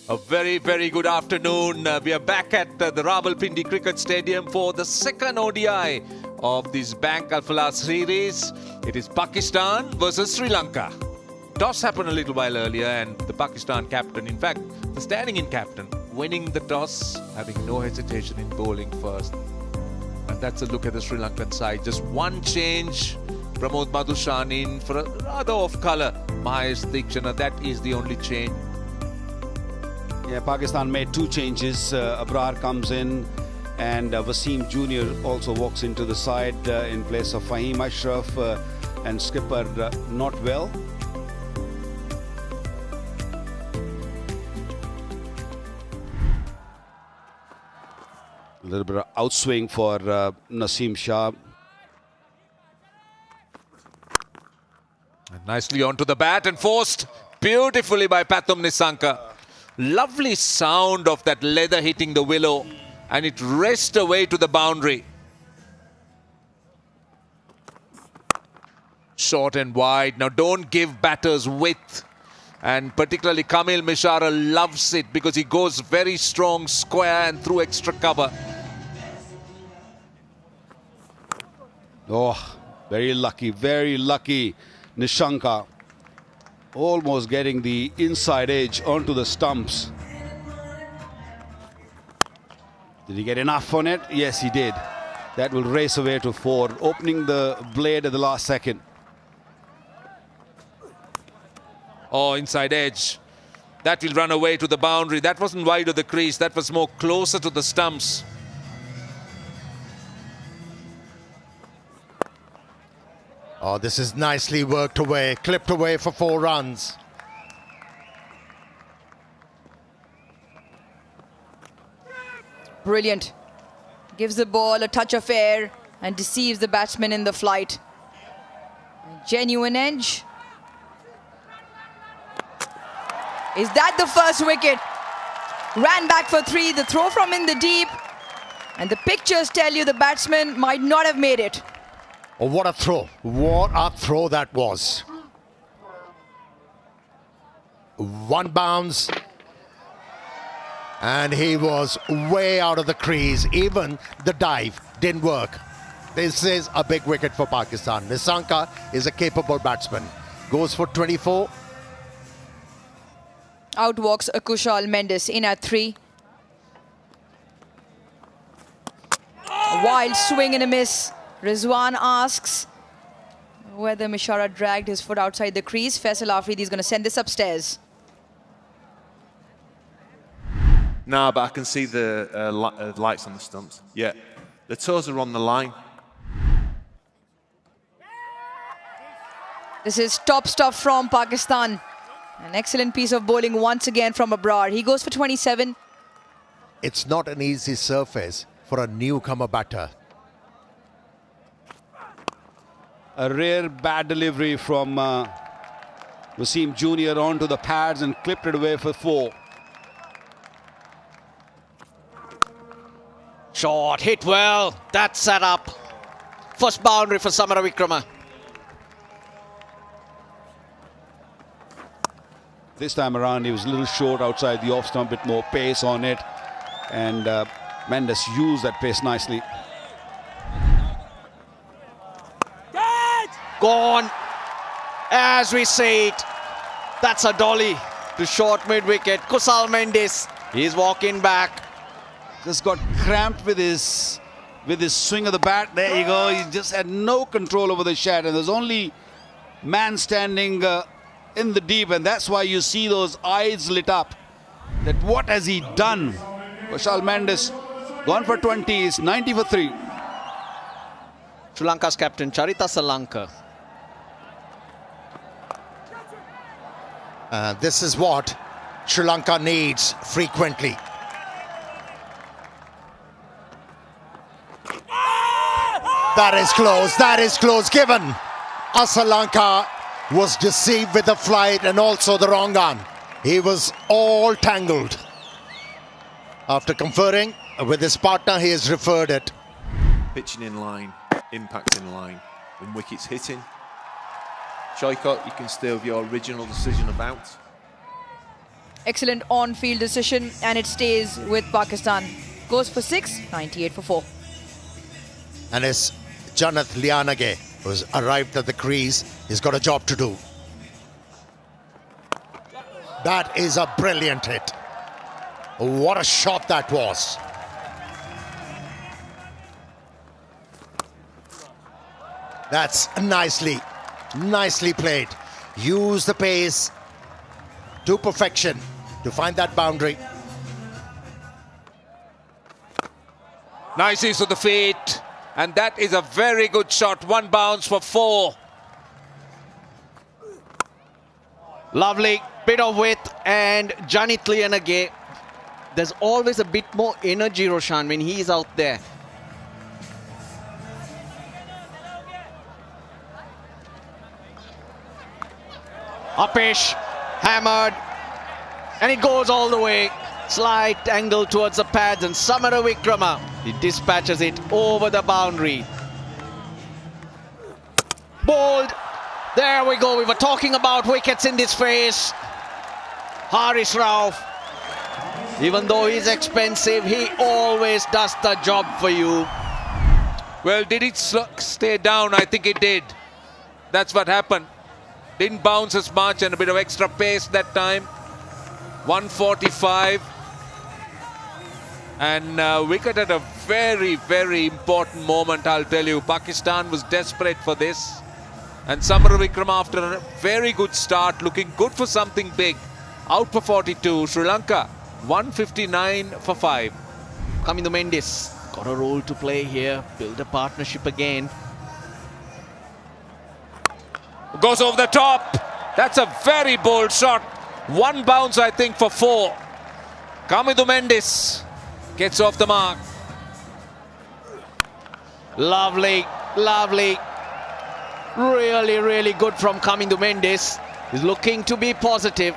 A very, very good afternoon. We are back at the Rawalpindi Cricket Stadium for the second ODI of this Bank Alphala series. It is Pakistan versus Sri Lanka. Toss happened a little while earlier and the Pakistan captain, in fact, the standing-in captain, winning the toss, having no hesitation in bowling first. And that's a look at the Sri Lankan side. Just one change. Pramod Madushan in for a rather off-colour Mahesh Theekshana. That is the only change. Yeah, Pakistan made two changes. Abrar comes in and Wasim Jr. also walks into the side in place of Fahim Ashraf and skipper not well. A little bit of outswing for Naseem Shah. And nicely onto the bat and forced beautifully by Pathum Nissanka. Lovely sound of that leather hitting the willow, and it raced away to the boundary. Short and wide. Now don't give batters width, and particularly Kamil Mishara loves it because he goes very strong, square and through extra cover. Oh, very lucky Nissanka. Almost getting the inside edge onto the stumps. Did he get enough on it? Yes, he did. That will race away to 4, opening the blade at the last second. Oh, inside edge. That will run away to the boundary. That wasn't wide of the crease. That was more closer to the stumps. Oh, this is nicely worked away, clipped away for 4 runs. Brilliant. Gives the ball a touch of air and deceives the batsman in the flight. Genuine edge. Is that the first wicket? Ran back for 3, the throw from in the deep. And the pictures tell you the batsman might not have made it. Oh, what a throw. What a throw that was. One bounce. And he was way out of the crease. Even the dive didn't work. This is a big wicket for Pakistan. Nissanka is a capable batsman. Goes for 24. Out walks Kushal Mendis in at 3. A wild swing and a miss. Rizwan asks whether Mishara dragged his foot outside the crease. Faisal Afridi is going to send this upstairs. No, but I can see the lights on the stumps. Yeah, the toes are on the line. This is top stuff from Pakistan. An excellent piece of bowling once again from Abrar. He goes for 27. It's not an easy surface for a newcomer batter. A rare bad delivery from Wasim Jr. onto the pads and clipped it away for 4. Short, hit well. That's set up. First boundary for Samara Wickrama. This time around, he was a little short outside the off stump, bit more pace on it. And Mendes used that pace nicely. Gone. As we see it, that's a dolly to short mid-wicket. Kusal Mendis, he's walking back. Just got cramped with his swing of the bat. There you go. He just had no control over the shot, and there's only man standing in the deep, and that's why you see those eyes lit up. That what has he done? Kushal Mendis gone for 20, is 90 for 3. Sri Lanka's captain Charita Salanka. This is what Sri Lanka needs frequently. That is close, given Asalanka was deceived with the flight and also the wrong arm. He was all tangled. After conferring with his partner, he has referred it. Pitching in line, impact in line. When wickets hitting, Shoykot, you can still have your original decision about. Excellent on-field decision, and it stays with Pakistan. Goes for 6, 98 for 4. And it's Janath Lianage who's arrived at the crease. He's got a job to do. That is a brilliant hit. What a shot that was. That's nicely played. Use the pace to perfection to find that boundary. Nice use of the feet. And that is a very good shot. One bounce for 4. Lovely bit of width, and Janit Lianage. There's always a bit more energy, Roshan, when he's out there. Upish, hammered, and it goes all the way. Slight angle towards the pads, and Samara Wickrama, he dispatches it over the boundary. Bowled. There we go. We were talking about wickets in this phase. Haris Rauf, even though he's expensive, he always does the job for you. Well, did it stay down? I think it did. That's what happened. Didn't bounce as much, and a bit of extra pace that time. 145. And wicket at a very, very important moment, I'll tell you. Pakistan was desperate for this. And Samara Wickrama, after a very good start, looking good for something big. Out for 42. Sri Lanka, 159 for 5. Kamindu Mendis got a role to play here. Build a partnership again. Goes over the top. That's a very bold shot. One bounce, I think, for 4. Kamindu Mendis gets off the mark. Lovely, lovely. Really, really good from Kamindu Mendis. He's looking to be positive.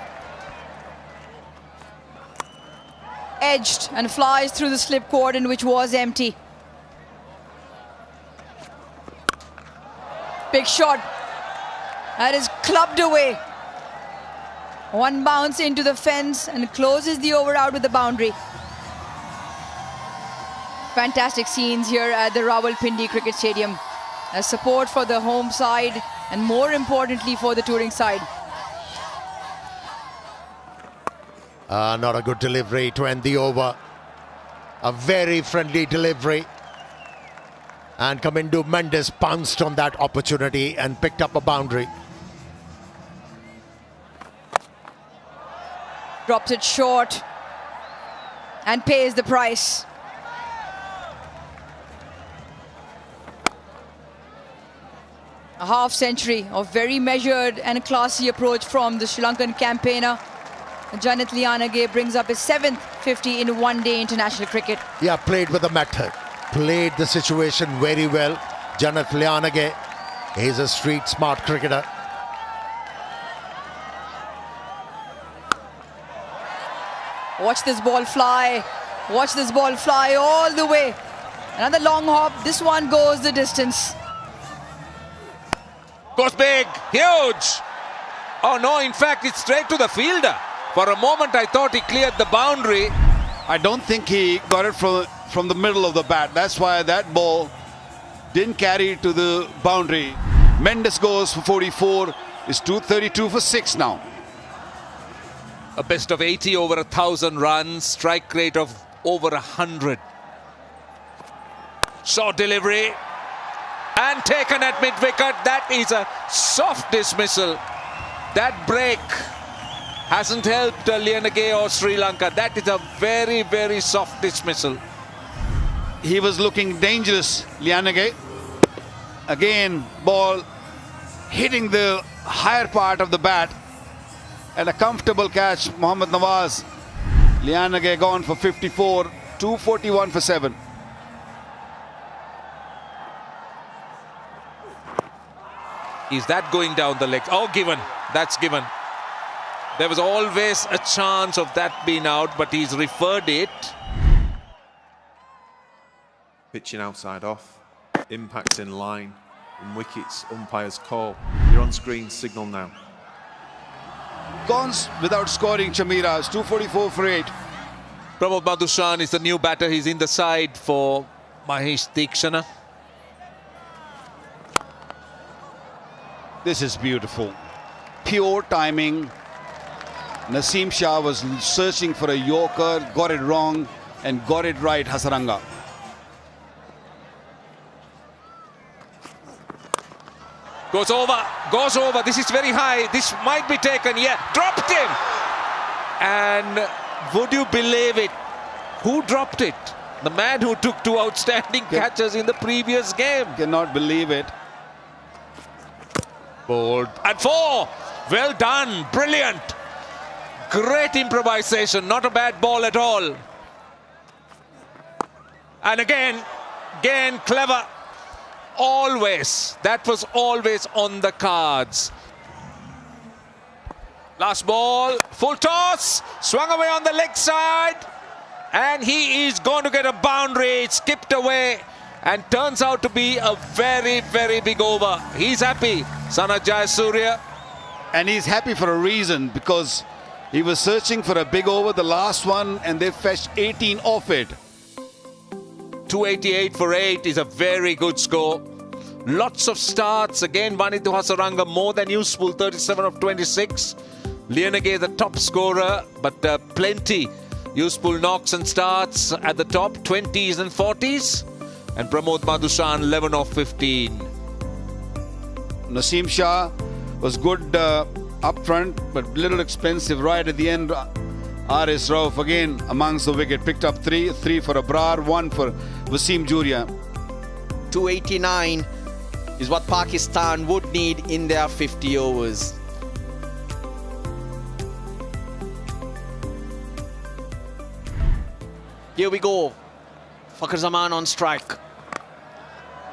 Edged and flies through the slip cordon, which was empty. Big shot. That is clubbed away. One bounce into the fence and closes the over out with the boundary. Fantastic scenes here at the Rawalpindi Cricket Stadium. As support for the home side, and more importantly for the touring side. Not a good delivery to end the over. A very friendly delivery. And Kamindu Mendis pounced on that opportunity and picked up a boundary. Drops it short and pays the price. A half century of very measured and classy approach from the Sri Lankan campaigner. Janit Lianage brings up his 7th 50 in one-day international cricket. Yeah, played with the method. Played the situation very well. Janit Lianage, he's a street smart cricketer. Watch this ball fly. Watch this ball fly all the way. Another long hop. This one goes the distance. Goes big, huge. Oh no, in fact, it's straight to the fielder. For a moment, I thought he cleared the boundary. I don't think he got it from the middle of the bat. That's why that ball didn't carry to the boundary. Mendis goes for 44. It's 232 for 6 now. A best of 80 over 1,000 runs. Strike rate of over 100. Short delivery. And taken at mid-wicket. That is a soft dismissal. That break hasn't helped Lianage or Sri Lanka. That is a very, very soft dismissal. He was looking dangerous, Lianage. Again, ball hitting the higher part of the bat. And a comfortable catch, Mohammad Nawaz. Lianage gone for 54, 241 for 7. Is that going down the legs? Oh, given. That's given. There was always a chance of that being out, but he's referred it. Pitching outside off. Impacts in line. And wickets, umpire's call. Your on-screen signal now. gone without scoring, Chamira. It's 244 for 8. Pramod Madushan is the new batter. He's in the side for Mahesh Deekshana. This is beautiful. Pure timing. Naseem Shah was searching for a Yorker, got it wrong, and got it right, Hasaranga. Goes over. This is very high. This might be taken. Yeah, dropped him. And would you believe it? Who dropped it? The man who took 2 outstanding catches in the previous game. Cannot believe it. Bold. And 4. Well done. Brilliant. Great improvisation. Not a bad ball at all. And again, clever. Always. That was always on the cards. Last ball. Full toss. Swung away on the leg side. And he is going to get a boundary. It skipped away. And turns out to be a very, very big over. He's happy. Sanath Jayasuriya. And he's happy for a reason, because he was searching for a big over, the last one, and they fetched 18 off it. 288 for 8 is a very good score. Lots of starts. Again, Vanithu Hasaranga more than useful, 37 of 26. Liyanage the top scorer, but plenty useful knocks and starts at the top, 20s and 40s. And Pramod Madushan, 11 of 15. Naseem Shah was good up front, but little expensive right at the end. Haris Rauf again amongst the wicket, picked up 3 for Abrar, 1 for Wasim Juria. 289 is what Pakistan would need in their 50 overs. Here we go. Fakhar Zaman on strike.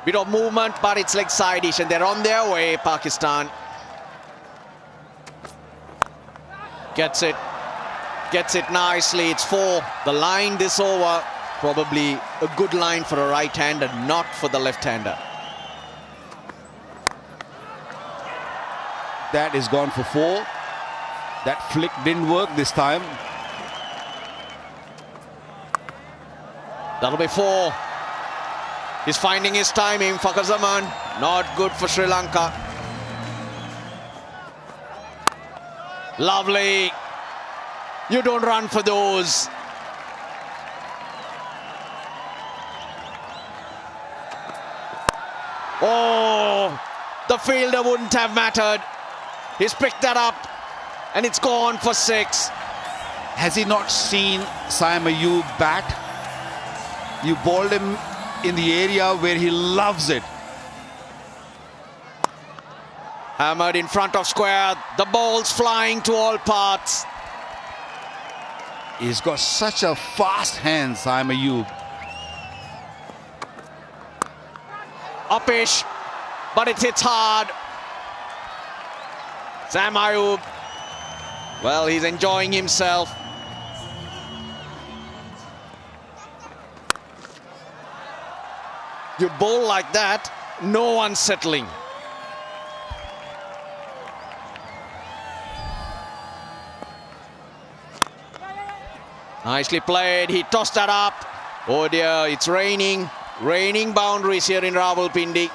Bit of movement, but it's leg side-ish, and they're on their way, Pakistan. Gets it nicely. It's 4. The line this over, probably a good line for a right-hander, not for the left-hander. That is gone for 4. That flick didn't work this time. That'll be 4. He's finding his timing, Fakhar Zaman. Not good for Sri Lanka. Lovely. You don't run for those. Oh, the fielder wouldn't have mattered. He's picked that up, and it's gone for 6. Has he not seen Saim Ayub bat? You bowled him in the area where he loves it. Hammered in front of square. The ball's flying to all parts. He's got such a fast hand, Saim Ayub. Upish, but it hits hard. Sam Ayub, well, he's enjoying himself. You bowl like that, no one's settling. Nicely played, he tossed that up. Oh dear, it's raining. Raining boundaries here in Rawalpindi.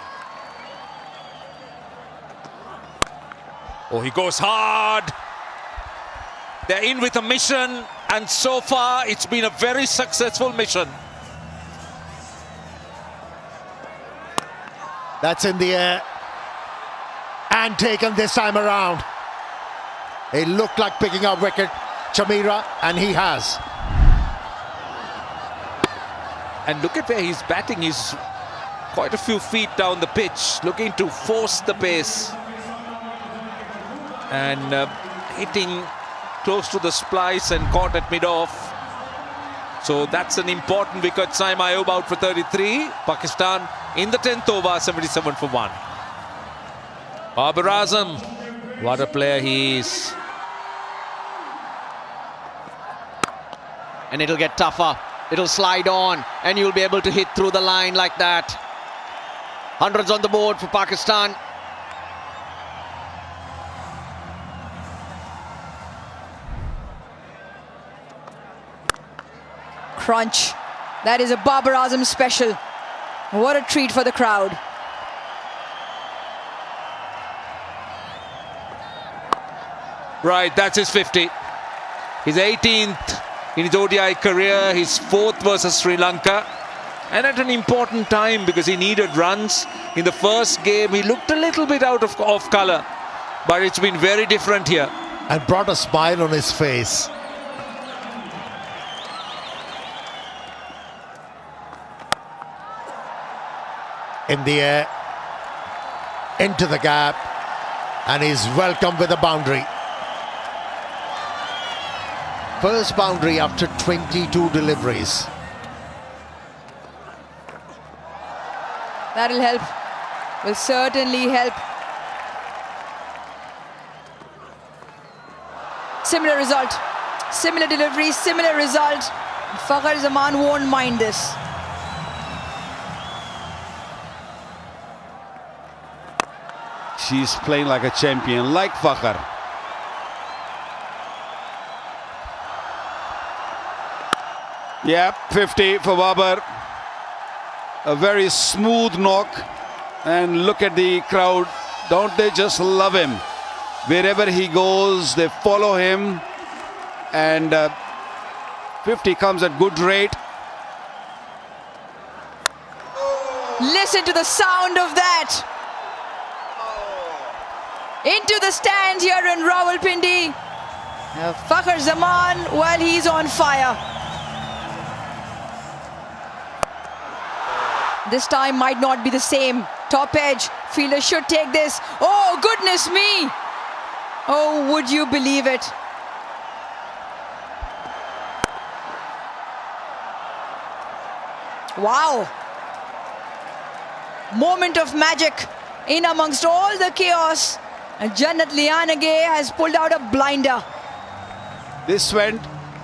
Oh, he goes hard. They're in with a mission, and so far it's been a very successful mission. That's in the air and taken this time around. It looked like picking up wicket, Chamira, and he has. And look at where he's batting. He's quite a few feet down the pitch, looking to force the pace. And hitting close to the splice and caught at mid-off. So that's an important wicket. Saim Ayub out for 33. Pakistan in the 10th over, 77 for 1. Babar Azam, what a player he is. And it'll get tougher. It'll slide on, and you'll be able to hit through the line like that. Hundreds on the board for Pakistan. crunch. That is a Babar Azam special. What a treat for the crowd. Right, that's his 50. His 18th in his ODI career, his 4th versus Sri Lanka. And at an important time because he needed runs. In the first game, he looked a little bit out of colour. But it's been very different here. And brought a smile on his face. In the air, into the gap, and he's welcomed with a boundary. First boundary after 22 deliveries. That'll help. Will certainly help. Similar result. Similar delivery, similar result. Fakhar Zaman won't mind this. She's playing like a champion, like Fakhar. Yep, 50 for Babar. A very smooth knock. And look at the crowd. Don't they just love him? Wherever he goes, they follow him. And 50 comes at good rate. Listen to the sound of that. Into the stand here in Rawalpindi. Fakhar Zaman, well, he's on fire. This time might not be the same. Top edge. Fielder should take this. Oh, goodness me. Oh, would you believe it? Wow. Moment of magic in amongst all the chaos. And Jannat Liyanage has pulled out a blinder. This went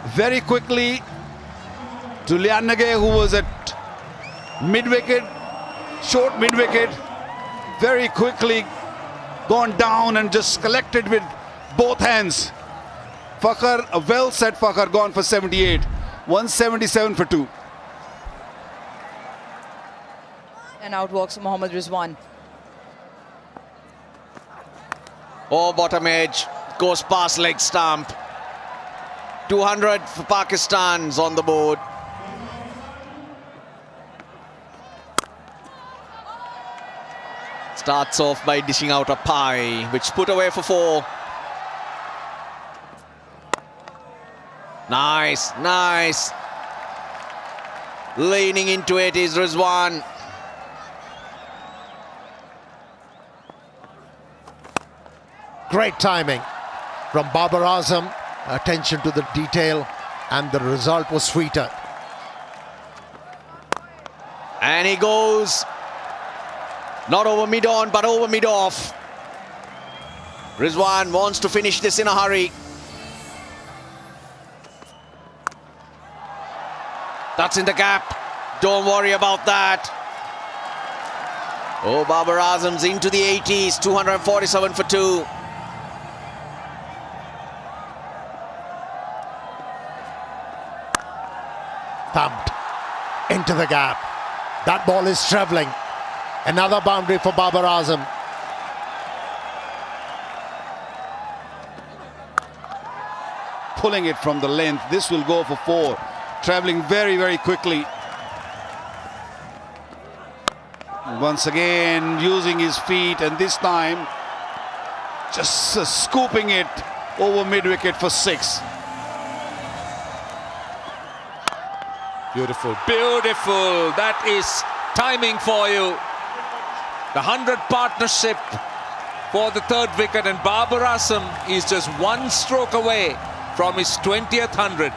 very quickly to Liyanage, who was at mid-wicket, short mid-wicket. Very quickly gone down and just collected with both hands. Fakhar, a well-set Fakhar, gone for 78. 177 for 2. And out walks Mohammad Rizwan. Oh, bottom edge. Goes past leg stump. 200 for Pakistan's on the board. Starts off by dishing out a pie, which put away for 4. Nice, nice. Leaning into it is Rizwan. Great timing from Babar Azam. Attention to the detail, and the result was sweeter. And he goes not over mid-on, but over mid-off. Rizwan wants to finish this in a hurry. That's in the gap. Don't worry about that. Oh, Babar Azam's into the 80s. 247 for 2. Thumped into the gap. That ball is travelling. Another boundary for Babar Azam. Pulling it from the length. This will go for 4. Travelling very, very quickly. Once again, using his feet, and this time just scooping it over mid-wicket for 6. Beautiful, beautiful. That is timing for you. The 100 partnership for the 3rd wicket, and Babar Azam is just 1 stroke away from his 20th 100.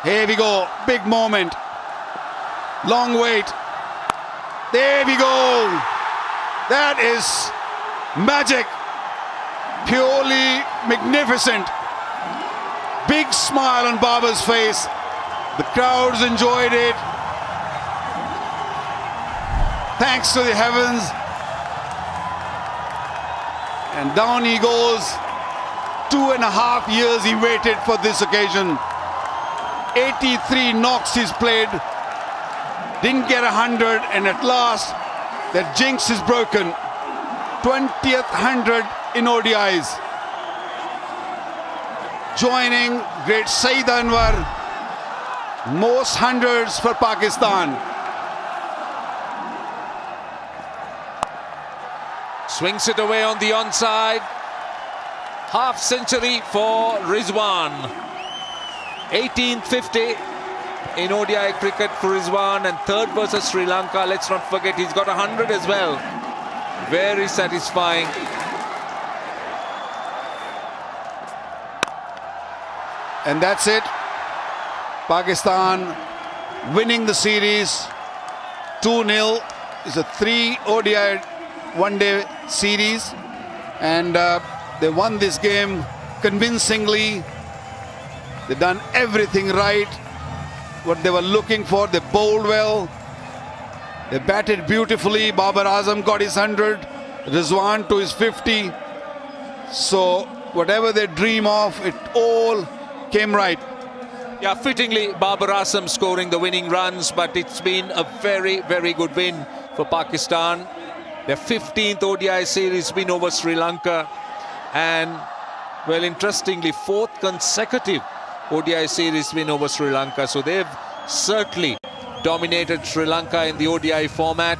Here we go, big moment. Long wait. There we go. That is magic. Purely magnificent. Big smile on Babar's face. The crowds enjoyed it. Thanks to the heavens. And down he goes. 2.5 years he waited for this occasion. 83 knocks he's played. Didn't get 100, and at last, that jinx is broken. 20th 100 in ODIs. Joining great Saeed Anwar. Most hundreds for Pakistan. Swings it away on the onside. Half century for Rizwan. 1850 in ODI cricket for Rizwan, and third versus Sri Lanka. Let's not forget he's got 100 as well. Very satisfying. And that's it. Pakistan winning the series 2-0. It's a 3 ODI one-day series, and they won this game convincingly. They've done everything right, what they were looking for. They bowled well, they batted beautifully. Babar Azam got his 100, Rizwan to his 50. So whatever they dream of, it all came right. Yeah, fittingly, Babar Azam scoring the winning runs, but it's been a very, very good win for Pakistan. Their 15th ODI series win over Sri Lanka, and, well, interestingly, 4th consecutive ODI series win over Sri Lanka. So they've certainly dominated Sri Lanka in the ODI format.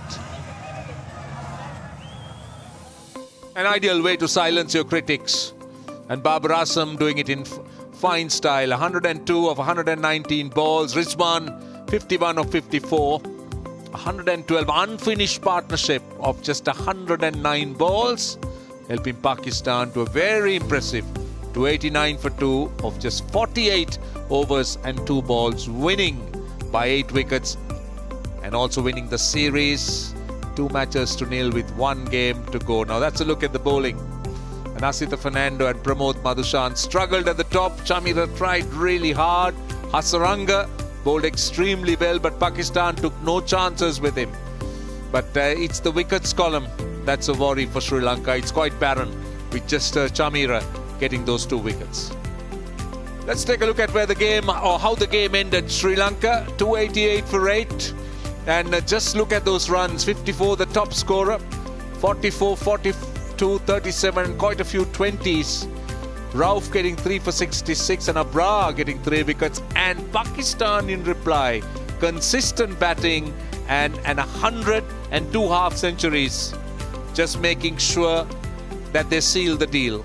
An ideal way to silence your critics. And Babar Azam doing it in fine style. 102 of 119 balls. Rizwan 51 of 54. 112 unfinished partnership of just 109 balls, helping Pakistan to a very impressive 289 for 2 of just 48 overs and 2 balls, winning by 8 wickets and also winning the series 2 matches to nil with 1 game to go. Now that's a look at the bowling. And Asita Fernando and Pramod Madushan struggled at the top. Chamira tried really hard. Hasaranga bowled extremely well, but Pakistan took no chances with him. But it's the wickets column that's a worry for Sri Lanka. It's quite barren with just Chamira getting those 2 wickets. Let's take a look at where the game, or how the game ended. Sri Lanka 288 for 8, and just look at those runs. 54 the top scorer, 44, 42, 37, quite a few 20s. Rauf getting 3 for 66 and Abrar getting 3 wickets, and Pakistan in reply, consistent batting and 102 half centuries, just making sure that they seal the deal.